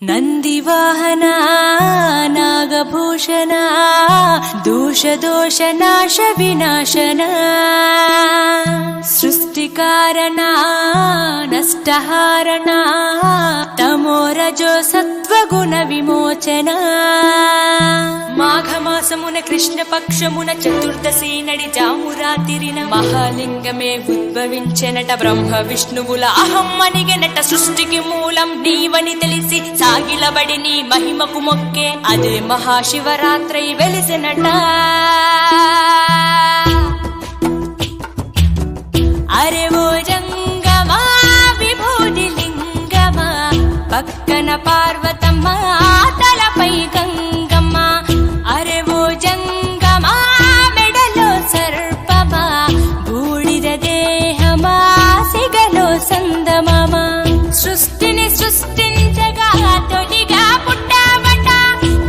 ನಂದಿವಾಹನ ನಾಗಭೂಷಣ ದೋಷ ನಾಶ ವಿನಾಶನ ಸೃಷ್ಟಿಕಾರಣ ನಷ್ಟಹಾರಣ ತಮೋ ರಜೋ ಸತ್ವಗುಣ ವಿಮೋಚನ మాఘమాసమున కృష్ణ పక్షమున చతుర్దశి నడి జామురాతిరిన మహాలింగమే ఉద్భవించెనట బ్రహ్మ విష్ణువుల అహం అనిగెనట సృష్టికి మూలం నీవని తెలిసి సాగిలబడి నీ మహిమకు మొక్కే అదే మహాశివరాత్రి వెలిసినట అరే ఓ జంగమా విభూతి లింగమా పక్కన పార్వతమ్మ తలపై గంగమ్మ అరే ఓ జంగమా మెడలో సర్పమా బూడిద దేహమా సిగలో సందమమా సృష్టిని సృష్టించగా తొలిగా పుట్టావట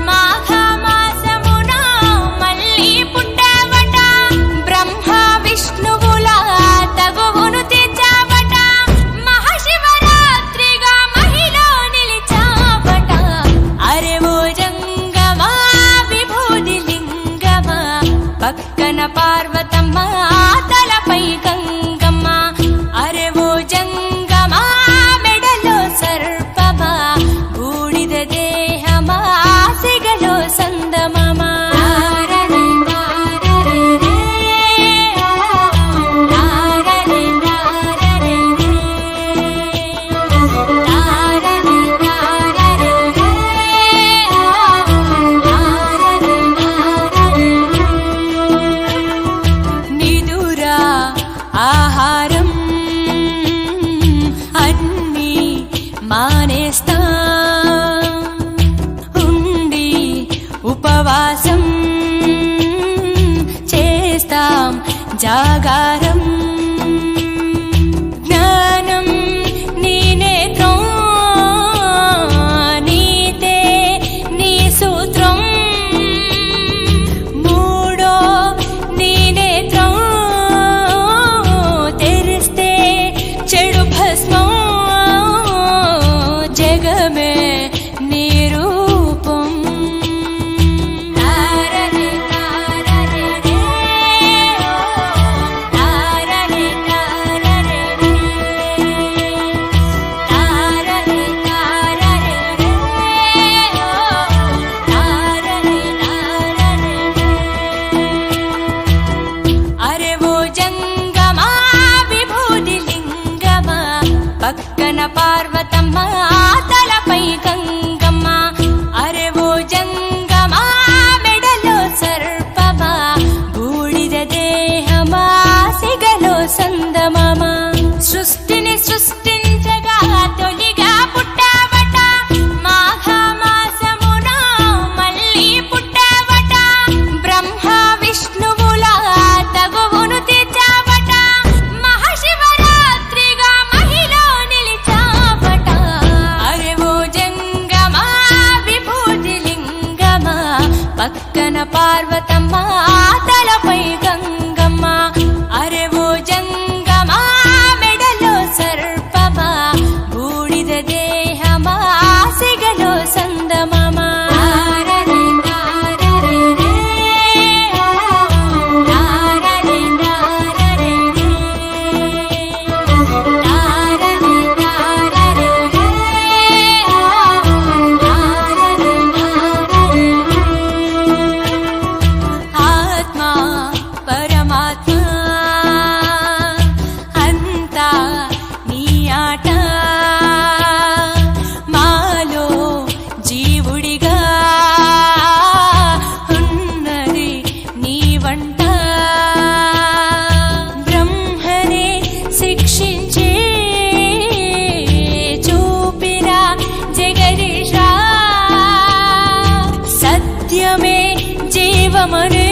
మాఘమాసమున మళ్ళీ పుట్టావట బ్రహ్మ విష్ణువుల తగువును తీర్చావట మహాశివరాత్రిగా మహిలో నిలిచావట అరే ఓ జంగమా విభూతి లింగమా పక్కన పార్వతమ్మ తలపై గంగమ్మ అరే ఓ జంగమా మెడలో సర్పమా బూడిద దేహమా సిగలో సందమమా నిదురా ఆహారం అన్నీ మానేస్తా ఉండి ఉపవాసం చేస్తాం జాగారం జ్ఞానం నీ నేత్రం నీతే నీ సూత్రం మూడో నీ నేత్రం తెరిస్తే చెడు భస్మం జగమే నీ రూపం తారని తారని రే తారని తారని రే తారని తారని రే తారని తారని అరే ఓ జంగమా విభూతి లింగమా పక్కన పార్వతమ్మ తలపై గంగమ్మ అరే ఓ జంగమా మెడలో సర్పమా బూడిద దేహమా సిగలో సందమమా సృష్టిని సృష్టించగా తొలిగా పుట్టావట మాఘమాసమున మళ్ళీ పుట్టావట బ్రహ్మ విష్ణువుల తగువును తీర్చావట మహాశివరాత్రిగా మహిలో నిలిచావట అరే ఓ జంగమా విభూతి లింగమా పక్కన పార్వతమ్మ తలపై గంగమ్మ అరే ఓ జంగమా మెడలో సర్పమా బూడిద దేహమా సిగలో సందమమా తారని తారని రే తారని తారని రే తారని తారని రే తారని తారని ఆత్మ పరమాత్మ అంతా నీ ఆట మాలో జీవుడిగా ఉన్నది నీ వంట బ్రహ్మనే శిక్షించే చూపిరా జగదీశ సత్యమే జీవమనే